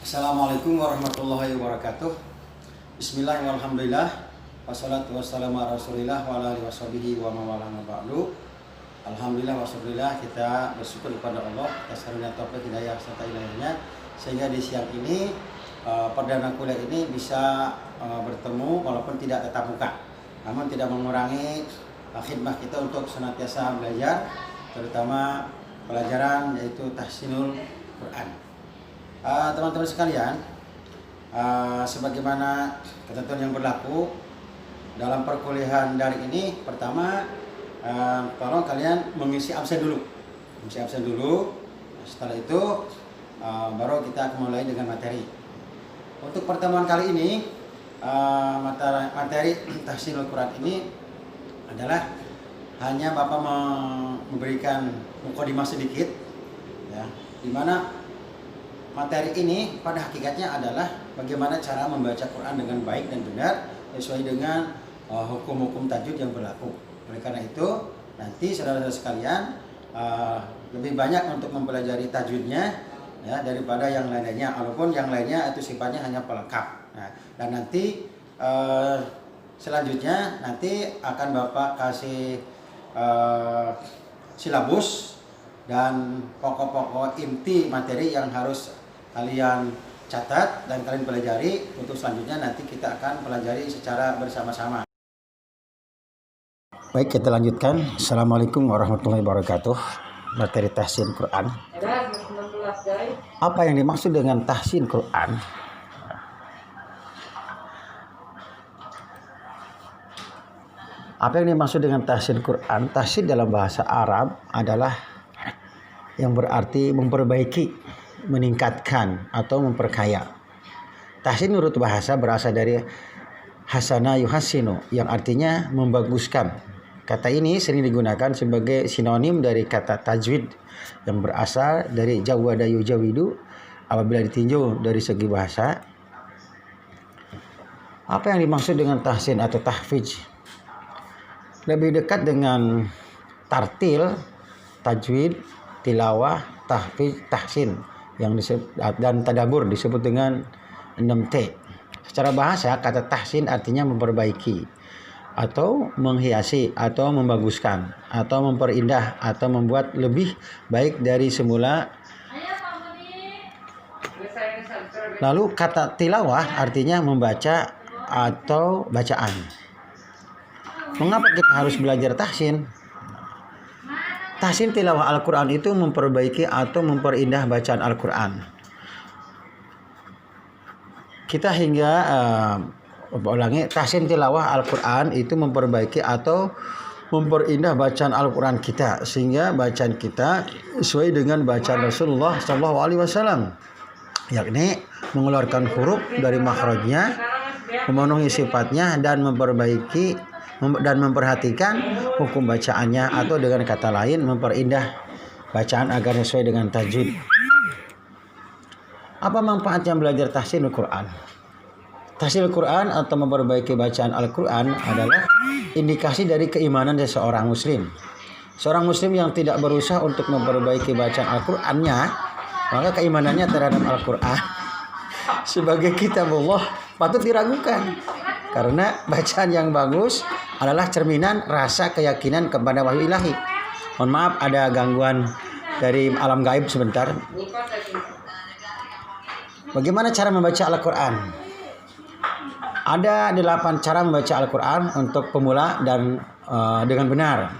Assalamualaikum warahmatullahi wabarakatuh. Bismillahirrahmanirrahim. Wassalatu wassalamu ala rasulillah wa ala alihi washabihi wa mawalana ba'du. Alhamdulillah wasyukurillah, kita bersyukur kepada Allah atas karunia taufik hidayah serta ilahnya, sehingga di siang ini perdana kuliah ini bisa bertemu walaupun tidak tatap muka, namun tidak mengurangi khidmah kita untuk senantiasa belajar, terutama pelajaran yaitu tahsinul Quran. Teman-teman sekalian, sebagaimana ketentuan yang berlaku dalam perkuliahan daring ini, pertama tolong kalian mengisi absen dulu. Setelah itu baru kita akan mulai dengan materi. Untuk pertemuan kali ini, materi tahsinul Quran ini adalah hanya Bapak memberikan mukadimah sedikit, ya, di mana materi ini pada hakikatnya adalah bagaimana cara membaca Quran dengan baik dan benar sesuai dengan hukum-hukum tajwid yang berlaku. Oleh karena itu, nanti saudara-saudara sekalian lebih banyak untuk mempelajari tajwidnya, ya, daripada yang lainnya. Walaupun yang lainnya itu sifatnya hanya pelengkap. Nah, dan nanti selanjutnya nanti akan Bapak kasih silabus dan pokok-pokok inti materi yang harus kalian catat dan kalian pelajari. Untuk selanjutnya nanti kita akan pelajari secara bersama-sama. Baik, kita lanjutkan. Assalamualaikum warahmatullahi wabarakatuh. Materi tahsin Quran. Apa yang dimaksud dengan tahsin Quran? Apa yang dimaksud dengan tahsin Quran? Tahsin dalam bahasa Arab adalah yang berarti memperbaiki, meningkatkan atau memperkaya. Tahsin menurut bahasa berasal dari hasana yuhasinu, yang artinya membaguskan. Kata ini sering digunakan sebagai sinonim dari kata tajwid yang berasal dari jawada yujawidu apabila ditinjau dari segi bahasa. Apa yang dimaksud dengan tahsin atau tahfidz? Lebih dekat dengan tartil, tajwid, tilawah, tahfidz, tahsin yang disebut, dan tadabur disebut dengan 6T. Secara bahasa, kata tahsin artinya memperbaiki atau menghiasi atau membaguskan atau memperindah atau membuat lebih baik dari semula. Lalu kata tilawah artinya membaca atau bacaan. Mengapa kita harus belajar tahsin? Tahsin tilawah Al-Quran itu memperbaiki atau memperindah bacaan Al-Quran. Kita hingga tahsin tilawah Al-Quran itu memperbaiki atau memperindah bacaan Al-Quran kita, sehingga bacaan kita sesuai dengan bacaan Rasulullah SAW, yakni mengeluarkan huruf dari makhrajnya, memenuhi sifatnya, dan memperbaiki dan memperhatikan hukum bacaannya, atau dengan kata lain memperindah bacaan agar sesuai dengan tajwid. Apa manfaatnya belajar tahsin Al-Quran? Tahsin Al-Quran atau memperbaiki bacaan Al-Quran adalah indikasi dari keimanan seseorang muslim. Seorang muslim yang tidak berusaha untuk memperbaiki bacaan Al-Qurannya, maka keimanannya terhadap Al-Quran sebagai kitabullah patut diragukan. Karena bacaan yang bagus adalah cerminan rasa keyakinan kepada wahyu ilahi. Mohon maaf, ada gangguan dari alam gaib sebentar. Bagaimana cara membaca Al-Quran? Ada 8 cara membaca Al-Quran untuk pemula dan dengan benar.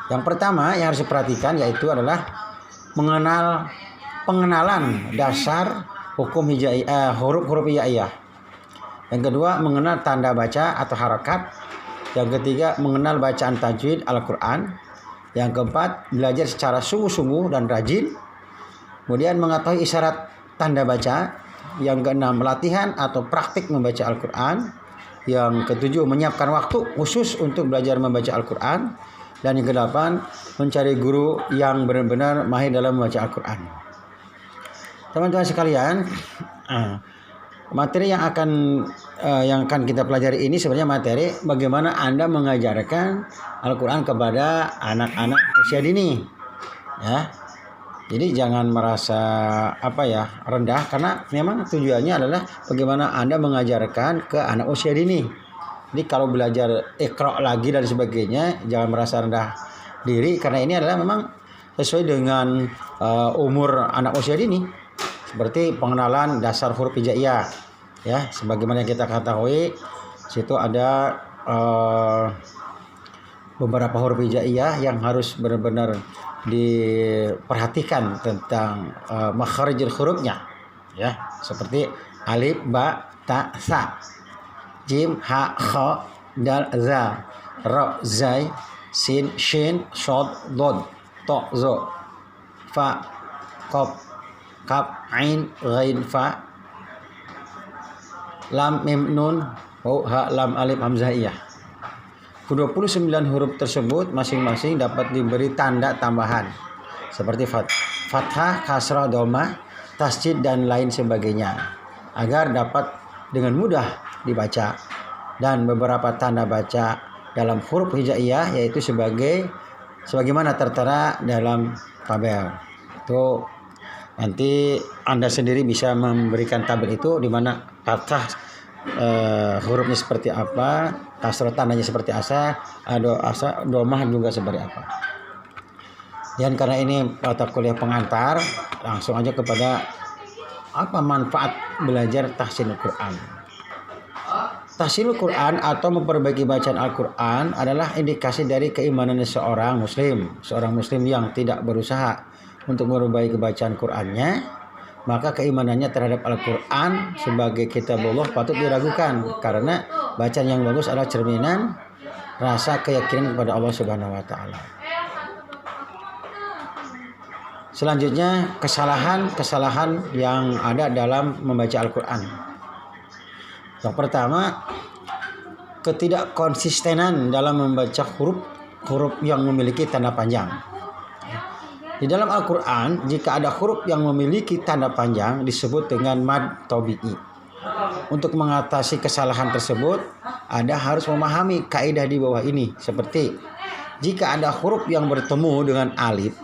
Yang pertama yang harus diperhatikan yaitu adalah pengenalan dasar hukum huruf-huruf hijaiyah. Yang kedua, mengenal tanda baca atau harakat. Yang ketiga, mengenal bacaan tajwid Al-Quran. Yang keempat, belajar secara sungguh-sungguh dan rajin. Kemudian mengetahui isyarat tanda baca. Yang keenam, latihan atau praktik membaca Al-Quran. Yang ketujuh, menyiapkan waktu khusus untuk belajar membaca Al-Quran. Dan yang kedelapan, mencari guru yang benar-benar mahir dalam membaca Al-Quran. Teman-teman sekalian, materi yang akan kita pelajari ini sebenarnya materi bagaimana Anda mengajarkan Al-Quran kepada anak-anak usia dini, ya. Jadi jangan merasa rendah, karena memang tujuannya adalah bagaimana Anda mengajarkan ke anak usia dini. Jadi kalau belajar Iqra lagi dan sebagainya, jangan merasa rendah diri, karena ini adalah memang sesuai dengan umur anak usia dini. Seperti pengenalan dasar huruf hijaiyah, ya, sebagaimana yang kita ketahui, situ ada beberapa huruf hijaiyah yang harus benar-benar diperhatikan tentang makharijul hurufnya, ya, seperti alif, ba, ta, sa, jim, ha, kha, dal, za, ra, zai, sin, shin, shod, dod, to, zo, fa, qaf, kaf, ain, ghain, fa, lam, mim, nun, waw, ha, lam, alif, hamzah, iyah. Ke-29 huruf tersebut masing-masing dapat diberi tanda tambahan seperti fathah, kasrah, dhammah, tasydid dan lain sebagainya agar dapat dengan mudah dibaca. Dan beberapa tanda baca dalam huruf hijaiyah yaitu sebagaimana tertera dalam tabel. Itu nanti Anda sendiri bisa memberikan tabel itu, di mana fathah hurufnya seperti apa, kasrah tandanya seperti asa, dhammah juga seperti apa. Dan karena ini mata kuliah pengantar, langsung aja kepada apa manfaat belajar tahsinul Quran. Tahsinul Quran atau memperbaiki bacaan Al-Quran adalah indikasi dari keimanan seorang muslim yang tidak berusaha untuk memperbaiki bacaan Qurannya. Maka keimanannya terhadap Al-Quran sebagai kitabullah patut diragukan, karena bacaan yang bagus adalah cerminan rasa keyakinan kepada Allah Subhanahu wa taala. Selanjutnya, kesalahan yang ada dalam membaca Al-Quran. Yang pertama, ketidakkonsistenan dalam membaca huruf yang memiliki tanda panjang. Di dalam Al-Quran, jika ada huruf yang memiliki tanda panjang disebut dengan mad tabi'i. Untuk mengatasi kesalahan tersebut, Anda harus memahami kaidah di bawah ini. Seperti jika ada huruf yang bertemu dengan alif,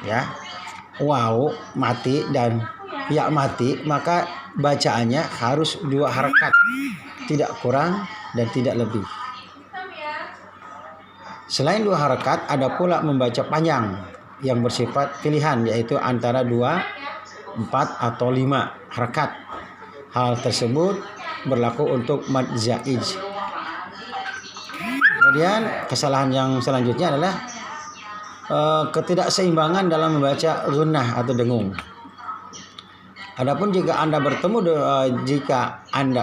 ya, waw mati dan ya mati, maka bacaannya harus 2 harakat, tidak kurang dan tidak lebih. Selain 2 harakat, ada pula membaca panjang yang bersifat pilihan, yaitu antara 2, 4 atau 5 harakat. Hal tersebut berlaku untuk mad zaij. Kemudian kesalahan yang selanjutnya adalah ketidakseimbangan dalam membaca gunnah atau dengung. Adapun jika Anda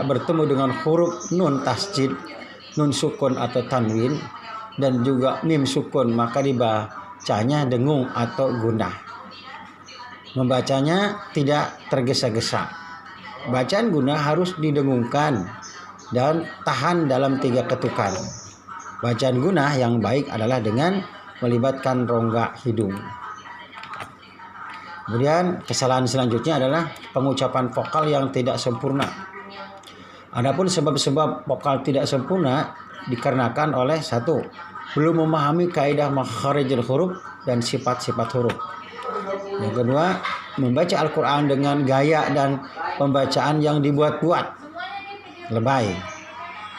bertemu dengan huruf nun tasjid, nun sukun atau tanwin, dan juga mim sukun, maka dibacanya dengung atau gunnah. Membacanya tidak tergesa-gesa. Bacaan gunnah harus didengungkan dan tahan dalam 3 ketukan. Bacaan gunnah yang baik adalah dengan melibatkan rongga hidung. Kemudian kesalahan selanjutnya adalah pengucapan vokal yang tidak sempurna. Adapun sebab-sebab vokal tidak sempurna dikarenakan oleh 1, belum memahami kaidah makharijul huruf dan sifat-sifat huruf. Yang kedua, membaca Al-Quran dengan gaya dan pembacaan yang dibuat-buat, lebay,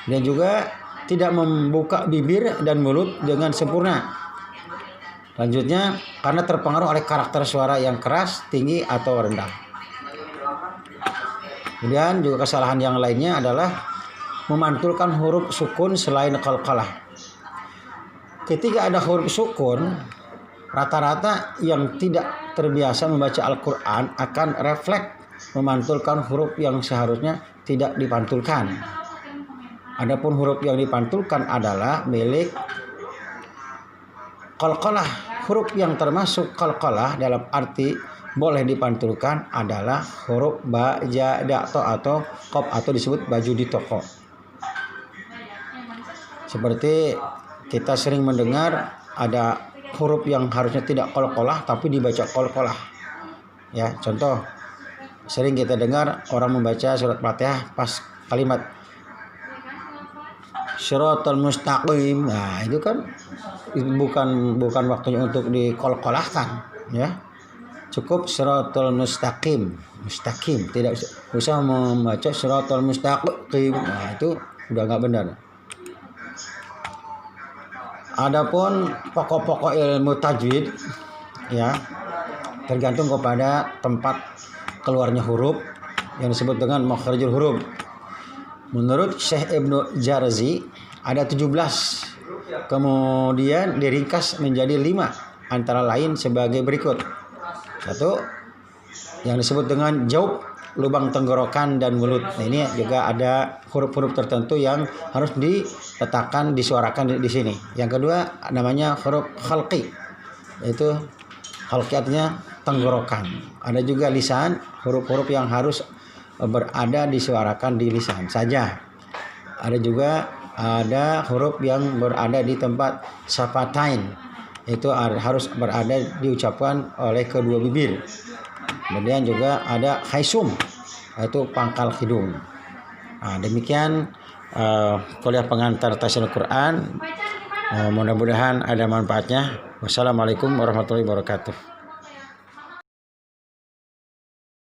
dan juga tidak membuka bibir dan mulut dengan sempurna. Selanjutnya, karena terpengaruh oleh karakter suara yang keras, tinggi, atau rendah. Kemudian juga kesalahan yang lainnya adalah memantulkan huruf sukun selain qalqalah. Ketika ada huruf sukun, rata-rata yang tidak terbiasa membaca Al-Quran akan refleks memantulkan huruf yang seharusnya tidak dipantulkan. Adapun huruf yang dipantulkan adalah milik qalqalah. Huruf yang termasuk qalqalah dalam arti boleh dipantulkan adalah huruf ba, ja, da, to atau qaf atau disebut baju di toko. Seperti kita sering mendengar ada huruf yang harusnya tidak qalqalah tapi dibaca qalqalah. Ya, contoh sering kita dengar orang membaca surat Fatihah pas kalimat Shiratal mustaqim. Nah, itu kan bukan waktunya untuk dikolkolahkan, ya. cukup siratal mustaqim. Mustaqim, tidak usah membaca siratal mustaqim. Nah, itu udah nggak benar. Adapun pokok-pokok ilmu tajwid ya tergantung kepada tempat keluarnya huruf yang disebut dengan makharijul huruf. Menurut Syekh Ibnu Jarzi ada 17. Kemudian diringkas menjadi 5 antara lain sebagai berikut. 1. Yang disebut dengan jaub, lubang tenggorokan dan mulut. Nah, ini juga ada huruf-huruf tertentu yang harus diletakkan, disuarakan di sini. Yang kedua namanya huruf khalqi, yaitu khalqi artinya tenggorokan. Ada juga lisan, huruf-huruf yang harus berada disuarakan di lisan saja. Ada juga huruf yang berada di tempat syafatain, itu harus berada diucapkan oleh kedua bibir. Kemudian juga ada khaisum, yaitu pangkal hidung. Nah, demikian kuliah pengantar tafsir Al-Quran. Mudah-mudahan ada manfaatnya. Wassalamualaikum warahmatullahi wabarakatuh.